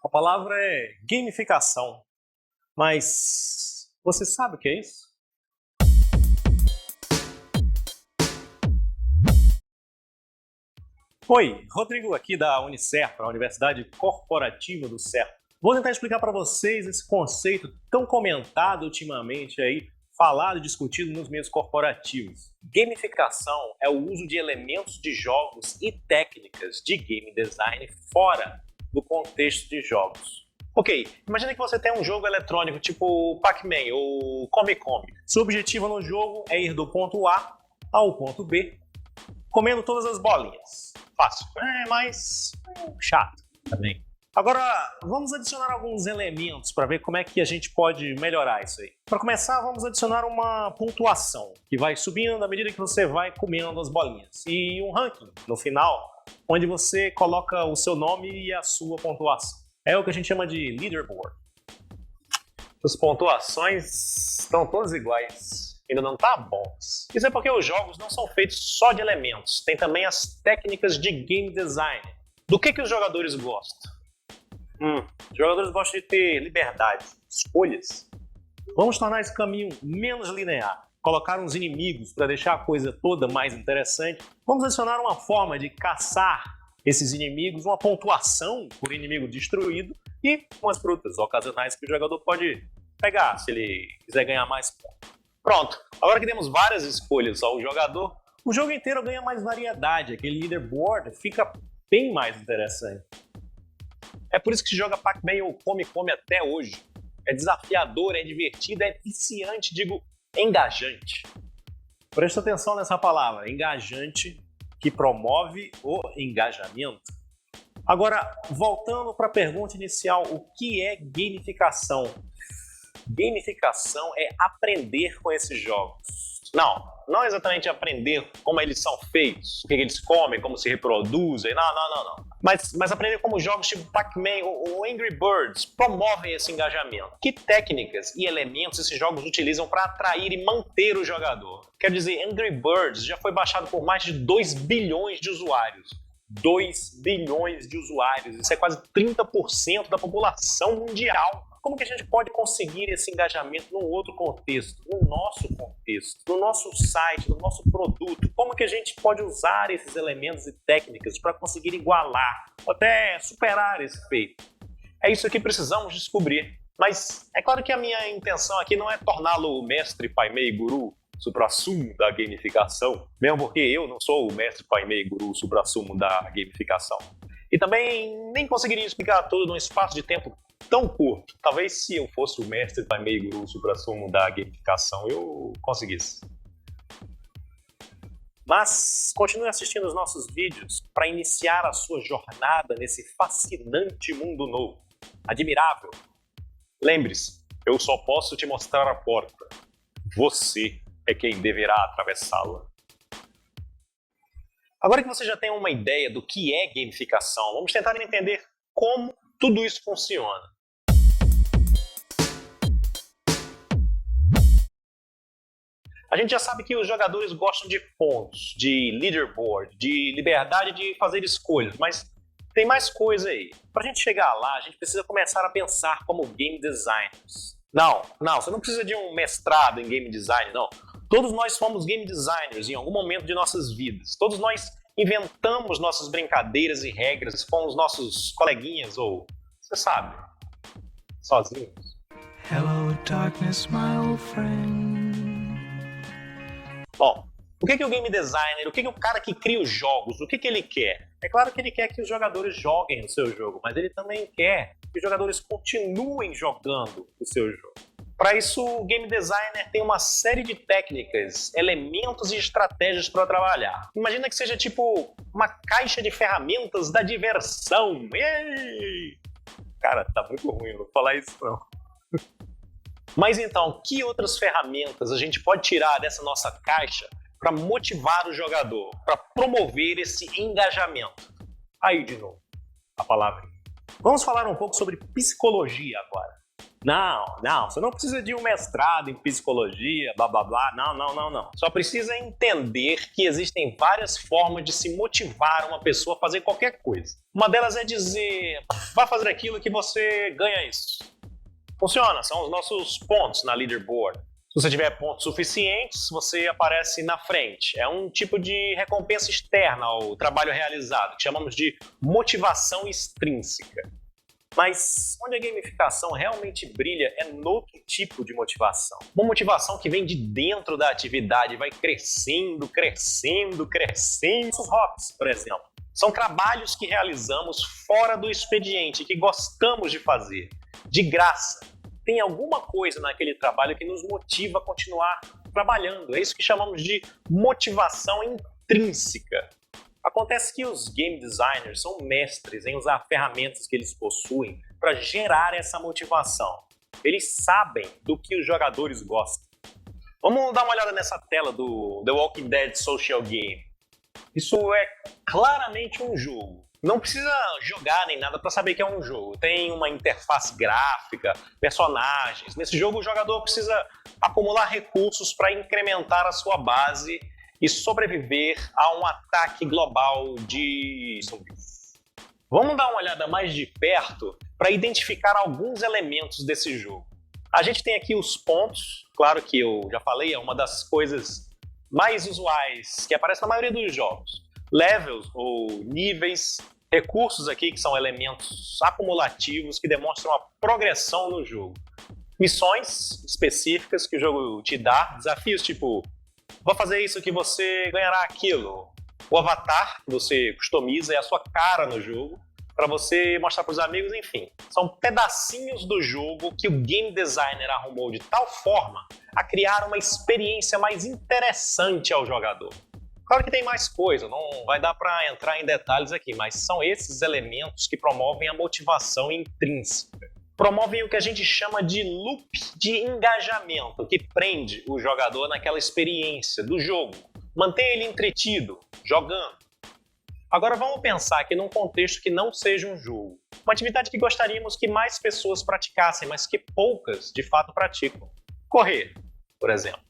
A palavra é gamificação, mas você sabe o que é isso? Oi, Rodrigo aqui da Unicerp, a Universidade Corporativa do Cerp. Vou tentar explicar para vocês esse conceito tão comentado ultimamente aí, falado e discutido nos meios corporativos. Gamificação é o uso de elementos de jogos e técnicas de game design fora do contexto de jogos. Ok, imagina que você tem um jogo eletrônico tipo Pac-Man ou Come Come. Seu objetivo no jogo é ir do ponto A ao ponto B, comendo todas as bolinhas. Fácil, mas chato também. Agora, vamos adicionar alguns elementos para ver como é que a gente pode melhorar isso aí. Para começar, vamos adicionar uma pontuação, que vai subindo à medida que você vai comendo as bolinhas. E um ranking no final, onde você coloca o seu nome e a sua pontuação. É o que a gente chama de leaderboard. As pontuações estão todas iguais. Ainda não tá bons. Isso é porque os jogos não são feitos só de elementos. Tem também as técnicas de game design. Do que os jogadores gostam? Os jogadores gostam de ter liberdade, escolhas. Vamos tornar esse caminho menos linear. Colocar uns inimigos para deixar a coisa toda mais interessante. Vamos adicionar uma forma de caçar esses inimigos, uma pontuação por inimigo destruído e umas frutas ocasionais que o jogador pode pegar se ele quiser ganhar mais pontos. Pronto, agora que temos várias escolhas ao jogador, o jogo inteiro ganha mais variedade, aquele leaderboard fica bem mais interessante. É por isso que se joga Pac-Man ou Come Come até hoje. É desafiador, é divertido, é viciante, digo, engajante. Presta atenção nessa palavra, engajante, que promove o engajamento. Agora, voltando para a pergunta inicial, o que é gamificação? Gamificação é aprender com esses jogos. Não exatamente aprender como eles são feitos, o que eles comem, como se reproduzem, não. Mas aprender como jogos tipo Pac-Man ou Angry Birds promovem esse engajamento. Que técnicas e elementos esses jogos utilizam para atrair e manter o jogador? Quer dizer, Angry Birds já foi baixado por mais de 2 bilhões de usuários. 2 bilhões de usuários, isso é quase 30% da população mundial. Como que a gente pode conseguir esse engajamento num outro contexto, no nosso contexto, no nosso site, no nosso produto? Como que a gente pode usar esses elementos e técnicas para conseguir igualar, ou até superar esse feito? É isso que precisamos descobrir. Mas é claro que a minha intenção aqui não é torná-lo o mestre, pai, meio guru, suprassumo da gamificação, mesmo porque eu não sou o mestre, pai, meio guru, suprassumo da gamificação. E também nem conseguiria explicar tudo num espaço de tempo tão curto. Talvez se eu fosse o mestre, pai, meio guru, suprassumo da gamificação, eu conseguisse. Mas continue assistindo os nossos vídeos para iniciar a sua jornada nesse fascinante mundo novo. Admirável. Lembre-se, eu só posso te mostrar a porta. Você é quem deverá atravessá-la. Agora que você já tem uma ideia do que é gamificação, vamos tentar entender como tudo isso funciona. A gente já sabe que os jogadores gostam de pontos, de leaderboard, de liberdade de fazer escolhas, mas tem mais coisa aí. Para a gente chegar lá, a gente precisa começar a pensar como game designers. Não, você não precisa de um mestrado em game design, não. Todos nós somos game designers em algum momento de nossas vidas. Todos nós inventamos nossas brincadeiras e regras com os nossos coleguinhas ou, você sabe, sozinhos. Hello, darkness, my old friend. Bom, o que o game designer, o que o cara que cria os jogos, o que ele quer? É claro que ele quer que os jogadores joguem o seu jogo, mas ele também quer que os jogadores continuem jogando o seu jogo. Para isso, o game designer tem uma série de técnicas, elementos e estratégias para trabalhar. Imagina que seja tipo uma caixa de ferramentas da diversão. Ei! Cara, tá muito ruim, não vou falar isso não. Mas então, que outras ferramentas a gente pode tirar dessa nossa caixa para motivar o jogador, para promover esse engajamento? Aí de novo, a palavra. Vamos falar um pouco sobre psicologia agora. Não, você não precisa de um mestrado em psicologia, blá blá blá, não. Só precisa entender que existem várias formas de se motivar uma pessoa a fazer qualquer coisa. Uma delas é dizer, vá fazer aquilo que você ganha isso. Funciona, são os nossos pontos na leaderboard. Se você tiver pontos suficientes, você aparece na frente. É um tipo de recompensa externa ao trabalho realizado, que chamamos de motivação extrínseca. Mas onde a gamificação realmente brilha é noutro tipo de motivação. Uma motivação que vem de dentro da atividade, vai crescendo. Os hobbies, por exemplo, são trabalhos que realizamos fora do expediente, que gostamos de fazer, de graça. Tem alguma coisa naquele trabalho que nos motiva a continuar trabalhando. É isso que chamamos de motivação intrínseca. Acontece que os game designers são mestres em usar ferramentas que eles possuem para gerar essa motivação. Eles sabem do que os jogadores gostam. Vamos dar uma olhada nessa tela do The Walking Dead Social Game. Isso é claramente um jogo. Não precisa jogar nem nada para saber que é um jogo. Tem uma interface gráfica, personagens. Nesse jogo o jogador precisa acumular recursos para incrementar a sua base e sobreviver a um ataque global de zumbis. Vamos dar uma olhada mais de perto para identificar alguns elementos desse jogo. A gente tem aqui os pontos, claro que eu já falei, é uma das coisas mais usuais que aparece na maioria dos jogos. Levels ou níveis, recursos aqui que são elementos acumulativos que demonstram a progressão no jogo. Missões específicas que o jogo te dá, desafios tipo vou fazer isso que você ganhará aquilo. O avatar que você customiza é a sua cara no jogo para você mostrar para os amigos, enfim. São pedacinhos do jogo que o game designer arrumou de tal forma a criar uma experiência mais interessante ao jogador. Claro que tem mais coisa, não vai dar para entrar em detalhes aqui, mas são esses elementos que promovem a motivação intrínseca. Promovem o que a gente chama de loop de engajamento, que prende o jogador naquela experiência do jogo, mantém ele entretido, jogando. Agora vamos pensar aqui num contexto que não seja um jogo. Uma atividade que gostaríamos que mais pessoas praticassem, mas que poucas de fato praticam. Correr, por exemplo.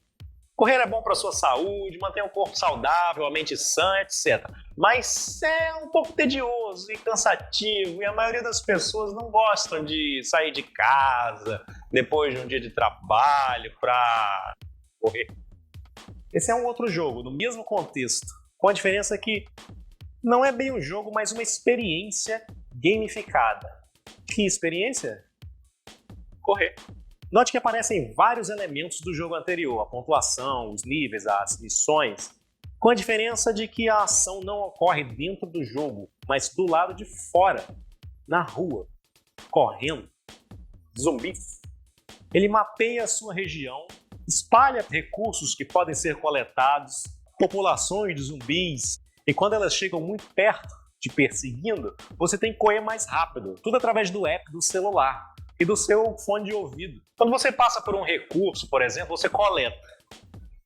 Correr é bom para a sua saúde, mantém o corpo saudável, a mente sã, etc. Mas é um pouco tedioso e cansativo e a maioria das pessoas não gostam de sair de casa depois de um dia de trabalho para correr. Esse é um outro jogo, no mesmo contexto, com a diferença que não é bem um jogo, mas uma experiência gamificada. Que experiência? Correr. Note que aparecem vários elementos do jogo anterior, a pontuação, os níveis, as missões, com a diferença de que a ação não ocorre dentro do jogo, mas do lado de fora, na rua, correndo, zumbis. Ele mapeia a sua região, espalha recursos que podem ser coletados, populações de zumbis, e quando elas chegam muito perto, te perseguindo, você tem que correr mais rápido, tudo através do app do celular e do seu fone de ouvido. Quando você passa por um recurso, por exemplo, você coleta.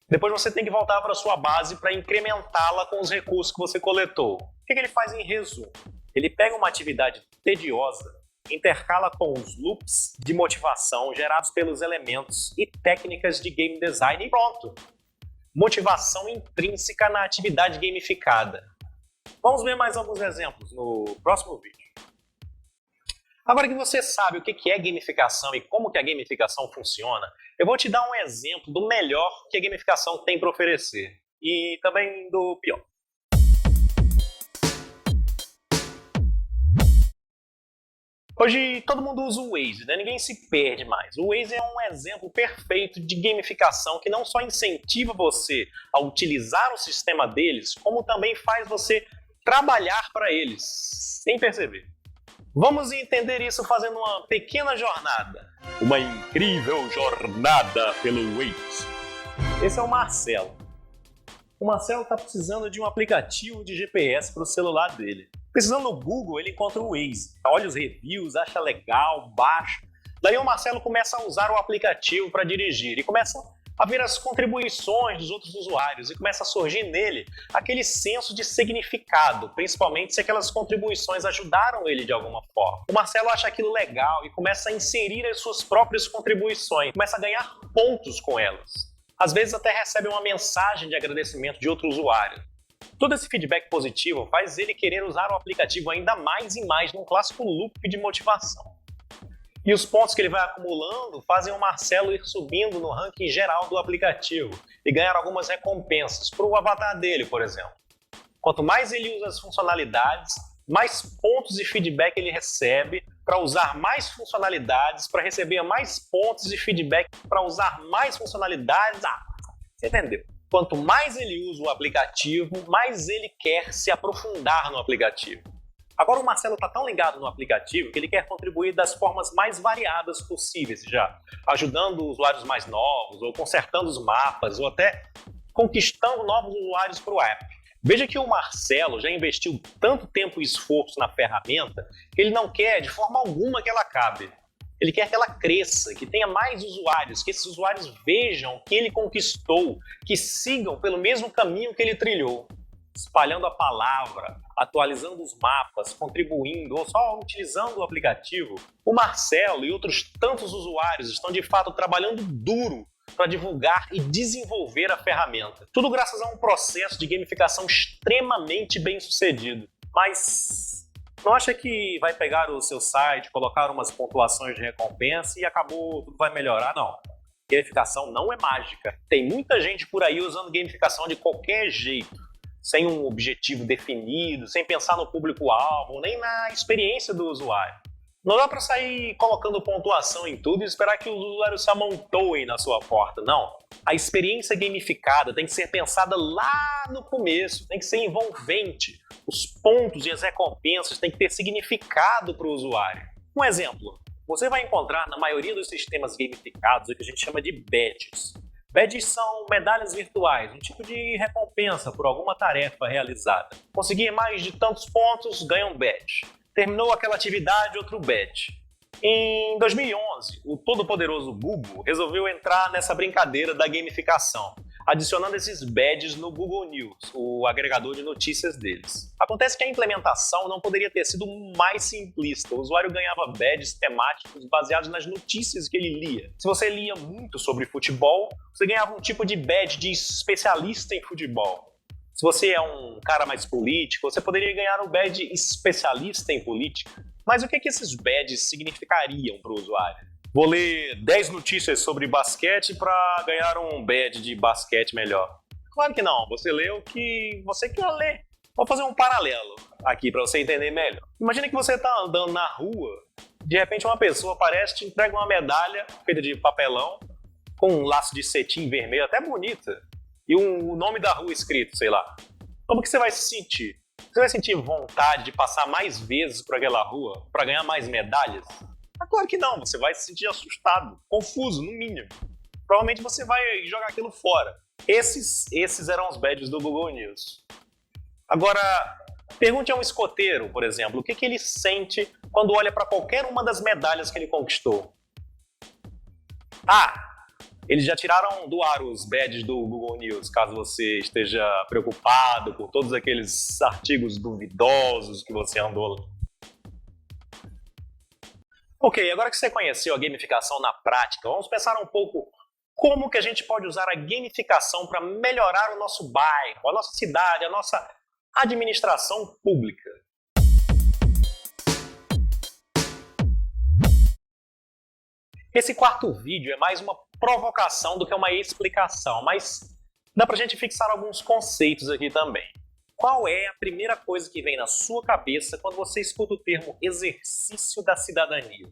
Depois você tem que voltar para a sua base para incrementá-la com os recursos que você coletou. O que ele faz em resumo? Ele pega uma atividade tediosa, intercala com os loops de motivação gerados pelos elementos e técnicas de game design e pronto. Motivação intrínseca na atividade gamificada. Vamos ver mais alguns exemplos no próximo vídeo. Agora que você sabe o que é gamificação e como que a gamificação funciona, eu vou te dar um exemplo do melhor que a gamificação tem para oferecer e também do pior. Hoje todo mundo usa o Waze, né? Ninguém se perde mais. O Waze é um exemplo perfeito de gamificação que não só incentiva você a utilizar o sistema deles, como também faz você trabalhar para eles, sem perceber. Vamos entender isso fazendo uma pequena jornada. Uma incrível jornada pelo Waze. Esse é o Marcelo. O Marcelo está precisando de um aplicativo de GPS para o celular dele. Precisando no Google, ele encontra o Waze. Olha os reviews, acha legal, baixa. Daí o Marcelo começa a usar o aplicativo para dirigir e começa a ver as contribuições dos outros usuários e começa a surgir nele aquele senso de significado, principalmente se aquelas contribuições ajudaram ele de alguma forma. O Marcelo acha aquilo legal e começa a inserir as suas próprias contribuições, começa a ganhar pontos com elas. Às vezes até recebe uma mensagem de agradecimento de outro usuário. Todo esse feedback positivo faz ele querer usar o aplicativo ainda mais e mais num clássico loop de motivação. E os pontos que ele vai acumulando fazem o Marcelo ir subindo no ranking geral do aplicativo e ganhar algumas recompensas para o avatar dele, por exemplo. Quanto mais ele usa as funcionalidades, mais pontos de feedback ele recebe para usar mais funcionalidades, para receber mais pontos de feedback para usar mais funcionalidades. Você entendeu? Quanto mais ele usa o aplicativo, mais ele quer se aprofundar no aplicativo. Agora o Marcelo está tão ligado no aplicativo que ele quer contribuir das formas mais variadas possíveis já, ajudando usuários mais novos, ou consertando os mapas, ou até conquistando novos usuários para o app. Veja que o Marcelo já investiu tanto tempo e esforço na ferramenta que ele não quer de forma alguma que ela acabe. Ele quer que ela cresça, que tenha mais usuários, que esses usuários vejam o que ele conquistou, que sigam pelo mesmo caminho que ele trilhou, espalhando a palavra, atualizando os mapas, contribuindo ou só utilizando o aplicativo. O Marcelo e outros tantos usuários estão de fato trabalhando duro para divulgar e desenvolver a ferramenta. Tudo graças a um processo de gamificação extremamente bem sucedido. Mas não acha que vai pegar o seu site, colocar umas pontuações de recompensa e acabou, tudo vai melhorar? Não. Gamificação não é mágica. Tem muita gente por aí usando gamificação de qualquer jeito, sem um objetivo definido, sem pensar no público-alvo, nem na experiência do usuário. Não dá para sair colocando pontuação em tudo e esperar que os usuários se amontoem na sua porta, não. A experiência gamificada tem que ser pensada lá no começo, tem que ser envolvente. Os pontos e as recompensas têm que ter significado para o usuário. Um exemplo, você vai encontrar na maioria dos sistemas gamificados o que a gente chama de badges. Badges são medalhas virtuais, um tipo de recompensa por alguma tarefa realizada. Conseguir mais de tantos pontos, ganha um badge. Terminou aquela atividade, outro badge. Em 2011, o todo-poderoso Google resolveu entrar nessa brincadeira da gamificação, adicionando esses badges no Google News, o agregador de notícias deles. Acontece que a implementação não poderia ter sido mais simplista. O usuário ganhava badges temáticos baseados nas notícias que ele lia. Se você lia muito sobre futebol, você ganhava um tipo de badge de especialista em futebol. Se você é um cara mais político, você poderia ganhar o badge especialista em política. Mas o que esses badges significariam para o usuário? Vou ler 10 notícias sobre basquete para ganhar um badge de basquete melhor. Claro que não, você lê o que você quer ler. Vou fazer um paralelo aqui para você entender melhor. Imagina que você está andando na rua, de repente uma pessoa aparece e te entrega uma medalha feita de papelão, com um laço de cetim vermelho, até bonita, e o nome da rua escrito, sei lá. Como que você vai se sentir? Você vai sentir vontade de passar mais vezes por aquela rua para ganhar mais medalhas? Claro que não, você vai se sentir assustado, confuso, no mínimo. Provavelmente você vai jogar aquilo fora. Esses eram os badges do Google News. Agora, pergunte a um escoteiro, por exemplo, o que ele sente quando olha para qualquer uma das medalhas que ele conquistou. Eles já tiraram do ar os badges do Google News, caso você esteja preocupado com todos aqueles artigos duvidosos que você andou. Ok, agora que você conheceu a gamificação na prática, vamos pensar um pouco como que a gente pode usar a gamificação para melhorar o nosso bairro, a nossa cidade, a nossa administração pública. Esse quarto vídeo é mais uma provocação do que uma explicação, mas dá pra gente fixar alguns conceitos aqui também. Qual é a primeira coisa que vem na sua cabeça quando você escuta o termo exercício da cidadania?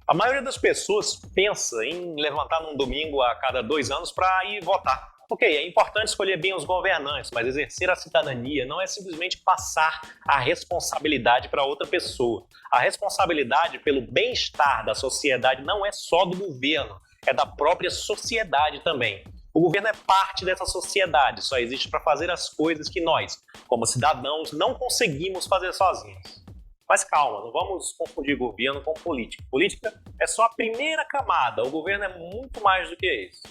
A maioria das pessoas pensa em levantar num domingo a cada 2 anos para ir votar. Ok, é importante escolher bem os governantes, mas exercer a cidadania não é simplesmente passar a responsabilidade para outra pessoa. A responsabilidade pelo bem-estar da sociedade não é só do governo, é da própria sociedade também. O governo é parte dessa sociedade, só existe para fazer as coisas que nós, como cidadãos, não conseguimos fazer sozinhos. Mas calma, não vamos confundir governo com política. Política é só a primeira camada, o governo é muito mais do que isso.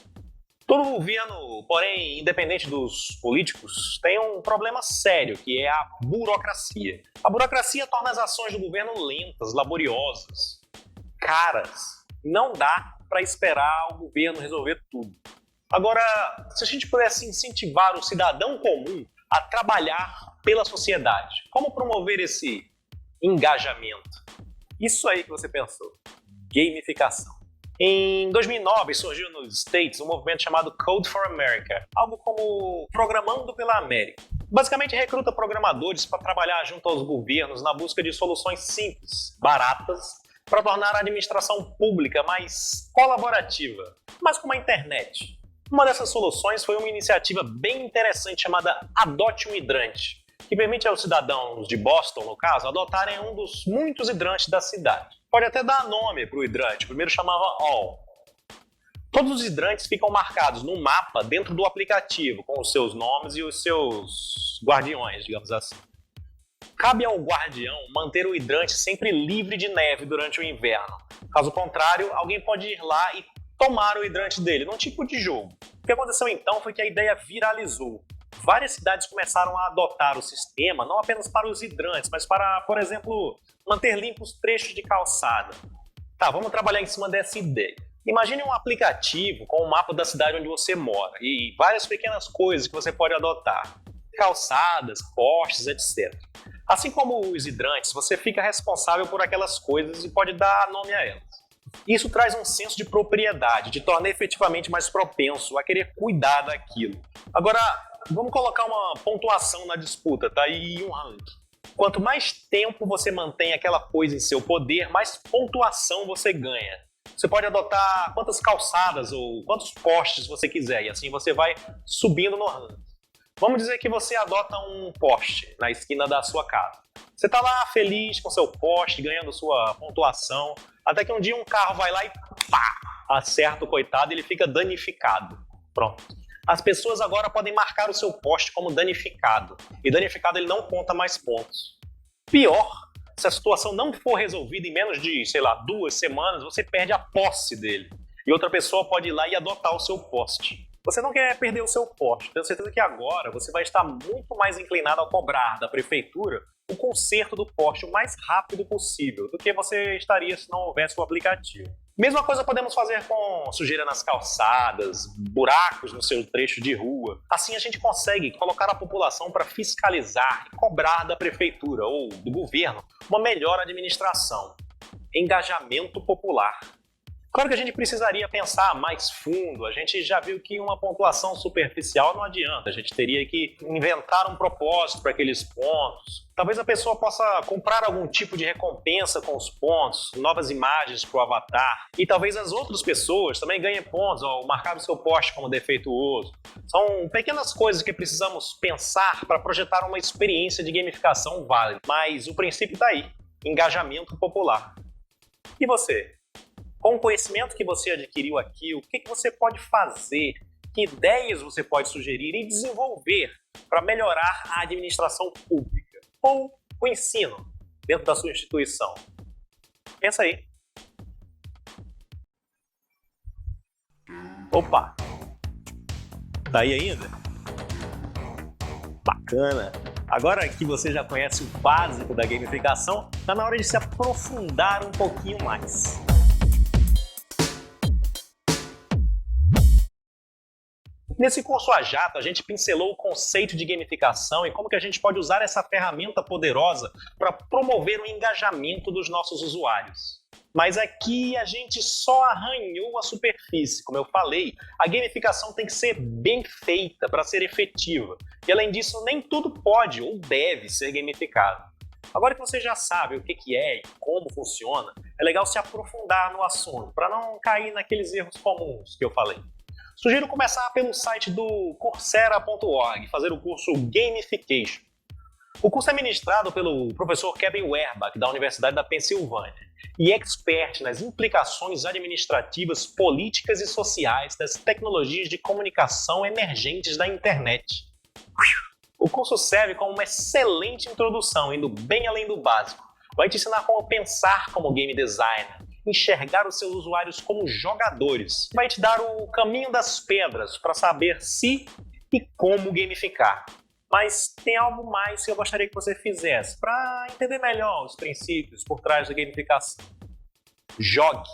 Todo governo, porém, independente dos políticos, tem um problema sério, que é a burocracia. A burocracia torna as ações do governo lentas, laboriosas, caras. Não dá para esperar o governo resolver tudo. Agora, se a gente pudesse incentivar o cidadão comum a trabalhar pela sociedade, como promover esse engajamento? Isso aí que você pensou. Gamificação. Em 2009 surgiu nos States um movimento chamado Code for America, algo como Programando pela América. Basicamente recruta programadores para trabalhar junto aos governos na busca de soluções simples, baratas, para tornar a administração pública mais colaborativa, mas como a internet. Uma dessas soluções foi uma iniciativa bem interessante chamada Adote um Hidrante, que permite aos cidadãos de Boston, no caso, adotarem um dos muitos hidrantes da cidade. Pode até dar nome para o hidrante, o primeiro chamava All. Todos os hidrantes ficam marcados no mapa dentro do aplicativo, com os seus nomes e os seus guardiões, digamos assim. Cabe ao guardião manter o hidrante sempre livre de neve durante o inverno. Caso contrário, alguém pode ir lá e tomar o hidrante dele, num tipo de jogo. O que aconteceu então foi que a ideia viralizou. Várias cidades começaram a adotar o sistema, não apenas para os hidrantes, mas para, por exemplo, manter limpos trechos de calçada. Tá, vamos trabalhar em cima dessa ideia. Imagine um aplicativo com o mapa da cidade onde você mora e várias pequenas coisas que você pode adotar. Calçadas, postes, etc. Assim como os hidrantes, você fica responsável por aquelas coisas e pode dar nome a elas. Isso traz um senso de propriedade, te torna efetivamente mais propenso a querer cuidar daquilo. Agora, vamos colocar uma pontuação na disputa, tá? E um ranking. Quanto mais tempo você mantém aquela coisa em seu poder, mais pontuação você ganha. Você pode adotar quantas calçadas ou quantos postes você quiser, e assim você vai subindo no ranking. Vamos dizer que você adota um poste na esquina da sua casa. Você está lá feliz com seu poste, ganhando sua pontuação, até que um dia um carro vai lá e pá, acerta o coitado e ele fica danificado. Pronto. As pessoas agora podem marcar o seu poste como danificado, e danificado ele não conta mais pontos. Pior, se a situação não for resolvida em menos de, 2 semanas, você perde a posse dele. E outra pessoa pode ir lá e adotar o seu poste. Você não quer perder o seu poste. Tenho certeza que agora você vai estar muito mais inclinado a cobrar da prefeitura o conserto do poste o mais rápido possível do que você estaria se não houvesse o aplicativo. Mesma coisa podemos fazer com sujeira nas calçadas, buracos no seu trecho de rua. Assim a gente consegue colocar a população para fiscalizar e cobrar da prefeitura ou do governo uma melhor administração. Engajamento popular. Claro que a gente precisaria pensar mais fundo, a gente já viu que uma pontuação superficial não adianta, a gente teria que inventar um propósito para aqueles pontos. Talvez a pessoa possa comprar algum tipo de recompensa com os pontos, novas imagens para o avatar, e talvez as outras pessoas também ganhem pontos ao marcar o seu poste como defeituoso. São pequenas coisas que precisamos pensar para projetar uma experiência de gamificação válida, mas o princípio está aí, engajamento popular. E você? Com o conhecimento que você adquiriu aqui, o que você pode fazer? Que ideias você pode sugerir e desenvolver para melhorar a administração pública ou o ensino dentro da sua instituição? Pensa aí. Opa! Tá aí ainda? Bacana! Agora que você já conhece o básico da gamificação, está na hora de se aprofundar um pouquinho mais. Nesse curso a jato, a gente pincelou o conceito de gamificação e como que a gente pode usar essa ferramenta poderosa para promover o engajamento dos nossos usuários. Mas aqui a gente só arranhou a superfície. Como eu falei, a gamificação tem que ser bem feita para ser efetiva. E além disso, nem tudo pode ou deve ser gamificado. Agora que você já sabe o que é e como funciona, é legal se aprofundar no assunto para não cair naqueles erros comuns que eu falei. Sugiro começar pelo site do Coursera.org, fazer o curso Gamification. O curso é ministrado pelo professor Kevin Werbach, da Universidade da Pensilvânia, e é expert nas implicações administrativas, políticas e sociais das tecnologias de comunicação emergentes da internet. O curso serve como uma excelente introdução, indo bem além do básico. Vai te ensinar como pensar como game designer, enxergar os seus usuários como jogadores. Vai te dar o caminho das pedras para saber se e como gamificar. Mas tem algo mais que eu gostaria que você fizesse para entender melhor os princípios por trás da gamificação. Jogue.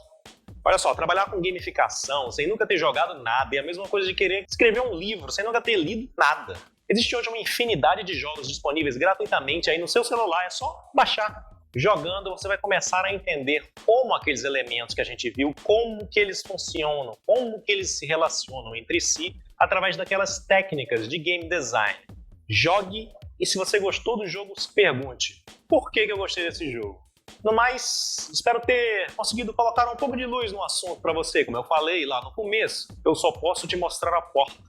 Olha só, trabalhar com gamificação sem nunca ter jogado nada é a mesma coisa de querer escrever um livro sem nunca ter lido nada. Existe hoje uma infinidade de jogos disponíveis gratuitamente aí no seu celular, é só baixar. Jogando, você vai começar a entender como aqueles elementos que a gente viu, como que eles funcionam, como que eles se relacionam entre si, através daquelas técnicas de game design. Jogue e se você gostou do jogo, se pergunte, por que eu gostei desse jogo? No mais, espero ter conseguido colocar um pouco de luz no assunto para você. Como eu falei lá no começo, eu só posso te mostrar a porta.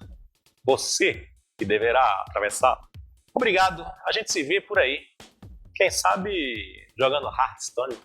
Você que deverá atravessar. Obrigado, a gente se vê por aí. Quem sabe jogando Hearthstone.